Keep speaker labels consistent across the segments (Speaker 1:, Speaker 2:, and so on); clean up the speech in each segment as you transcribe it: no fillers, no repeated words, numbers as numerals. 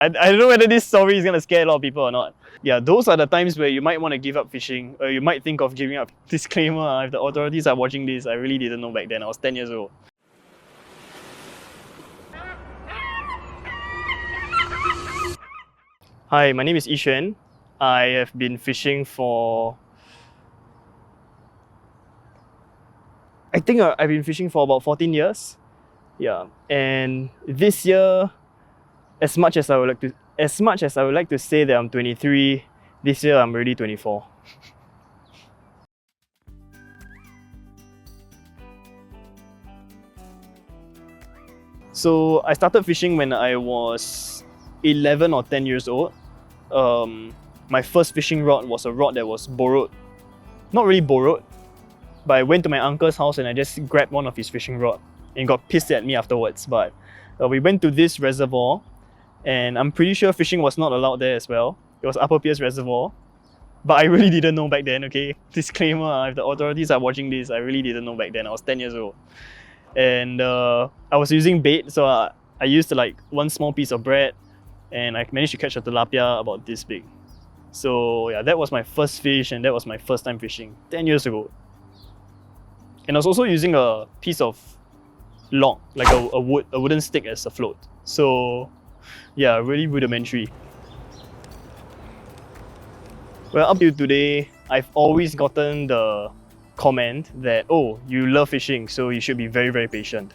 Speaker 1: I don't know whether this story is gonna scare a lot of people or not. Yeah, those are the times where you might want to give up fishing, or you might think of giving up. Disclaimer, if the authorities are watching this, I really didn't know back then. I was 10 years old. Hi, my name is YiXuan. I have been fishing for... I've been fishing for about 14 years. Yeah, and this year, as much as I would like to say that I'm 23, this year I'm already 24. So I started fishing when I was 11 or 10 years old. My first fishing rod was a rod that was borrowed. Not really borrowed, but I went to my uncle's house and I just grabbed one of his fishing rod and got pissed at me afterwards. But we went to this reservoir, and I'm pretty sure fishing was not allowed there as well. It was Upper Pierce Reservoir. But I really didn't know back then, okay? Disclaimer, if the authorities are watching this, I really didn't know back then. I was 10 years old. And I was using bait, so I used like one small piece of bread, and I managed to catch a tilapia about this big. So yeah, that was my first fish, and that was my first time fishing 10 years ago. And I was also using a piece of log, like a wooden stick as a float. So yeah, really rudimentary. Well, up to today, I've always gotten the comment that, oh, you love fishing, so you should be very, very patient.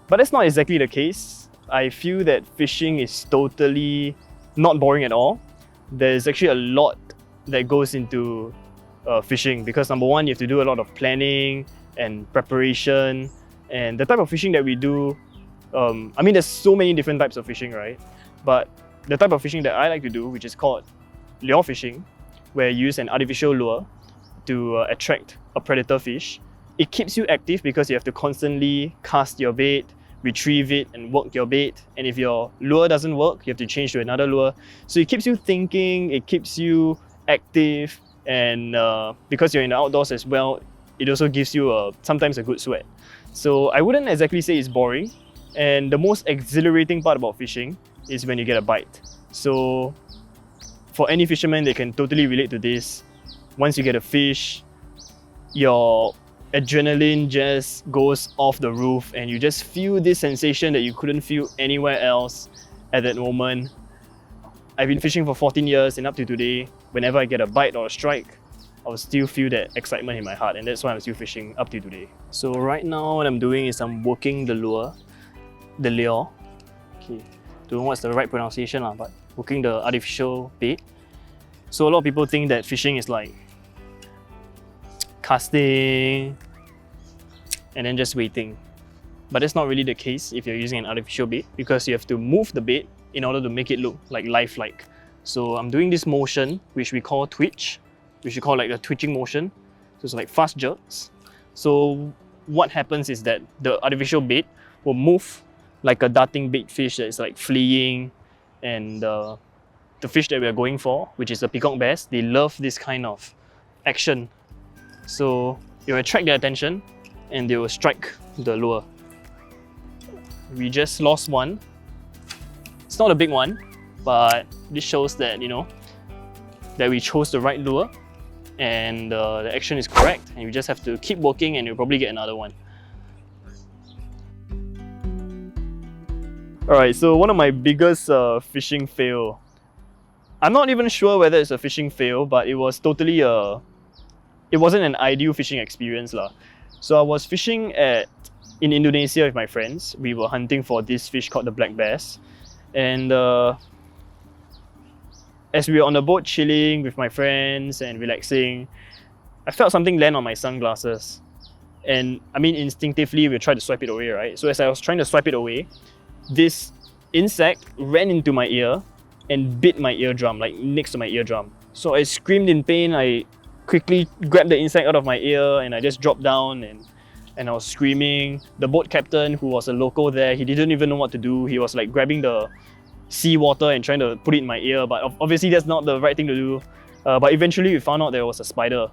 Speaker 1: But that's not exactly the case. I feel that fishing is totally not boring at all. There's actually a lot that goes into fishing, because number one, you have to do a lot of planning and preparation. And the type of fishing that we do, I mean, there's so many different types of fishing, right? But the type of fishing that I like to do, which is called lure fishing, where you use an artificial lure to attract a predator fish. It keeps you active because you have to constantly cast your bait, retrieve it, and work your bait. And if your lure doesn't work, you have to change to another lure. So it keeps you thinking, it keeps you active, and because you're in the outdoors as well, it also gives you sometimes a good sweat. So I wouldn't exactly say it's boring. And the most exhilarating part about fishing is when you get a bite. So for any fisherman, they can totally relate to this. Once you get a fish, your adrenaline just goes off the roof, and you just feel this sensation that you couldn't feel anywhere else at that moment. I've been fishing for 14 years, and up to today, whenever I get a bite or a strike, I will still feel that excitement in my heart, and that's why I'm still fishing up to today. So right now, what I'm doing is I'm working the lure. Okay, don't know what's the right pronunciation, but working the artificial bait. So a lot of people think that fishing is like casting and then just waiting. But that's not really the case if you're using an artificial bait, because you have to move the bait in order to make it look like lifelike. So I'm doing this motion, which we call twitch, which we call like the twitching motion. So it's like fast jerks. So what happens is that the artificial bait will move like a darting bait fish that is like fleeing, and the fish that we are going for, which is the peacock bass, they love this kind of action. So you attract their attention and they will strike the lure. We just lost one. It's not a big one, but this shows that, you know, that we chose the right lure, and the action is correct, and you just have to keep working and you'll probably get another one. Alright, so one of my biggest fishing fail. I'm not even sure whether it's a fishing fail, but it was totally it wasn't an ideal fishing experience lah. So I was fishing in Indonesia with my friends. We were hunting for this fish called the black bass, and as we were on the boat chilling with my friends and relaxing, I felt something land on my sunglasses. And I mean, instinctively we tried to swipe it away, right? So as I was trying to swipe it away, this insect ran into my ear and bit my eardrum, like next to my eardrum. So I screamed in pain. I quickly grabbed the insect out of my ear and I just dropped down, and I was screaming. The boat captain, who was a local there, he didn't even know what to do. He was like grabbing the seawater and trying to put it in my ear, but obviously that's not the right thing to do. But eventually we found out there was a spider.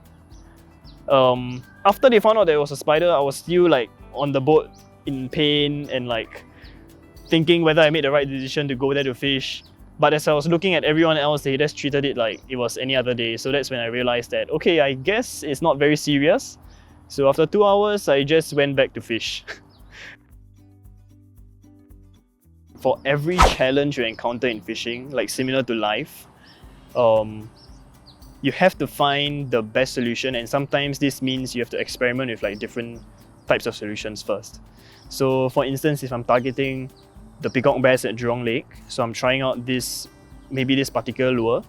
Speaker 1: After they found out there was a spider, I was still like on the boat in pain and like thinking whether I made the right decision to go there to fish. But as I was looking at everyone else, they just treated it like it was any other day. So that's when I realized that, okay, I guess it's not very serious. So after 2 hours, I just went back to fish. For every challenge you encounter in fishing, like similar to life, you have to find the best solution, and sometimes this means you have to experiment with like different types of solutions first. So for instance, if I'm targeting the peacock bass at Jurong Lake, so I'm trying out maybe this particular lure,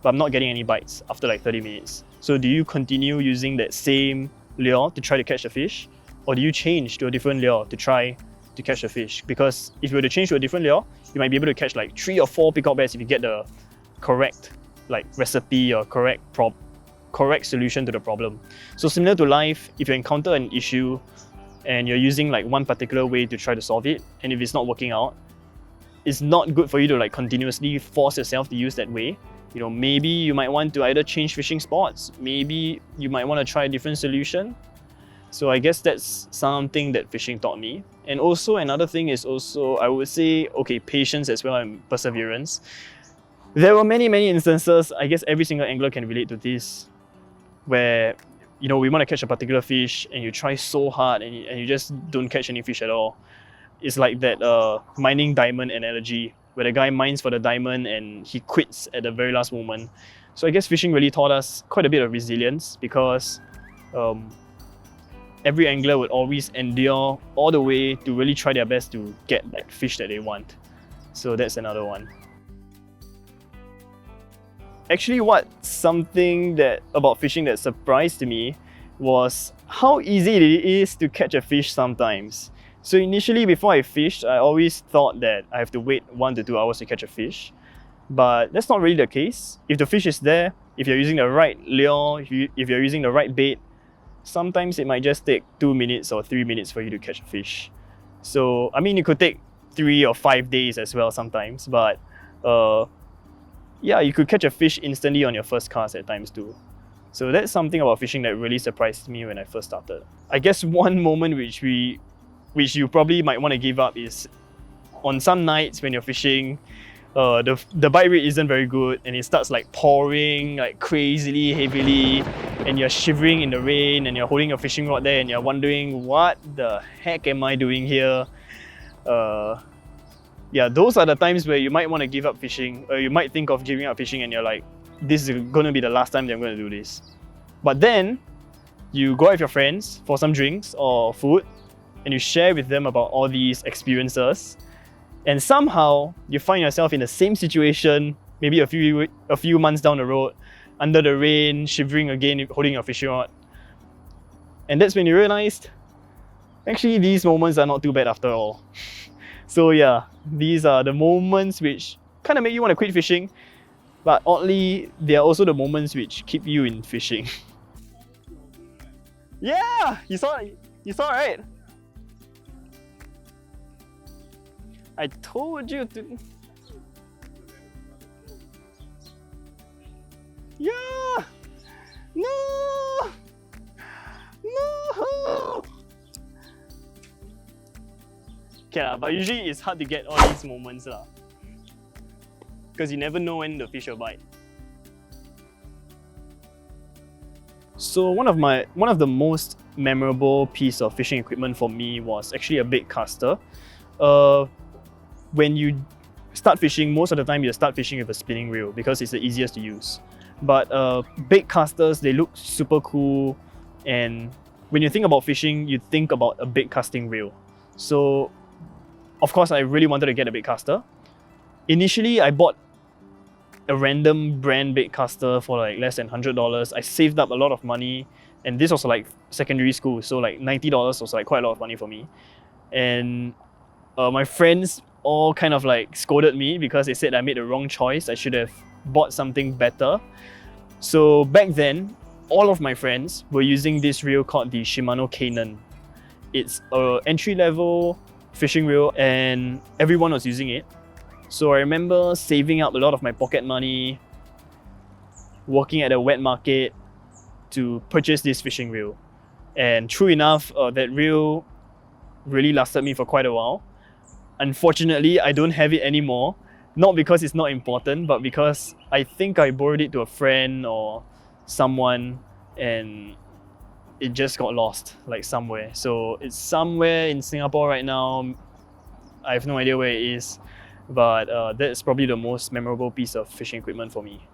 Speaker 1: but I'm not getting any bites after like 30 minutes. So do you continue using that same lure to try to catch a fish, or do you change to a different lure to try to catch a fish? Because if you were to change to a different lure, you might be able to catch like 3 or 4 peacock bass if you get the correct like recipe or correct solution to the problem. So similar to life, if you encounter an issue and you're using like one particular way to try to solve it, and if it's not working out, it's not good for you to like continuously force yourself to use that way. You know, maybe you might want to either change fishing spots, maybe you might want to try a different solution. So I guess that's something that fishing taught me. And also another thing is also, I would say, okay, patience as well and perseverance. There were many instances, I guess every single angler can relate to this, where you know, we want to catch a particular fish and you try so hard and you just don't catch any fish at all. It's like that mining diamond analogy, where the guy mines for the diamond and he quits at the very last moment. So I guess fishing really taught us quite a bit of resilience, because every angler would always endure all the way to really try their best to get that fish that they want. So that's another one. Actually, something about fishing that surprised me was how easy it is to catch a fish sometimes. So initially, before I fished, I always thought that I have to wait 1 to 2 hours to catch a fish. But that's not really the case. If the fish is there, if you're using the right lure, if you're using the right bait, sometimes it might just take 2 minutes or 3 minutes for you to catch a fish. So, I mean, it could take 3 or 5 days as well sometimes, but yeah, you could catch a fish instantly on your first cast at times too. So that's something about fishing that really surprised me when I first started. I guess one moment which you probably might want to give up is on some nights when you're fishing, the bite rate isn't very good and it starts like pouring like crazily heavily, and you're shivering in the rain and you're holding your fishing rod there and you're wondering, what the heck am I doing here? Yeah, those are the times where you might want to give up fishing, or you might think of giving up fishing and you're like, this is going to be the last time that I'm going to do this. But then you go out with your friends for some drinks or food and you share with them about all these experiences, and somehow you find yourself in the same situation maybe a few months down the road, under the rain, shivering again, holding your fishing rod. And that's when you realized, actually these moments are not too bad after all. So yeah, these are the moments which kind of make you want to quit fishing, but oddly, they are also the moments which keep you in fishing. Yeah, you saw right? I told you to. Yeah! No! No! Okay, but usually it's hard to get all these moments because you never know when the fish will bite. So one of the most memorable piece of fishing equipment for me was actually a bait caster. When you start fishing, most of the time you start fishing with a spinning reel because it's the easiest to use. But bait casters, they look super cool, and when you think about fishing, you think about a bait casting reel. So of course, I really wanted to get a bait caster. Initially, I bought a random brand bait caster for like less than $100. I saved up a lot of money, and this was like secondary school, so like $90 was like quite a lot of money for me. And my friends all kind of like scolded me because they said I made the wrong choice. I should have bought something better. So back then, all of my friends were using this reel called the Shimano Canon. It's an entry-level fishing reel and everyone was using it. So I remember saving up a lot of my pocket money, working at a wet market to purchase this fishing reel. And true enough, that reel really lasted me for quite a while. Unfortunately, I don't have it anymore Not because it's not important, but because I think I borrowed it to a friend or someone and it just got lost like somewhere. So it's somewhere in Singapore right now. I have no idea where it is, but that's probably the most memorable piece of fishing equipment for me.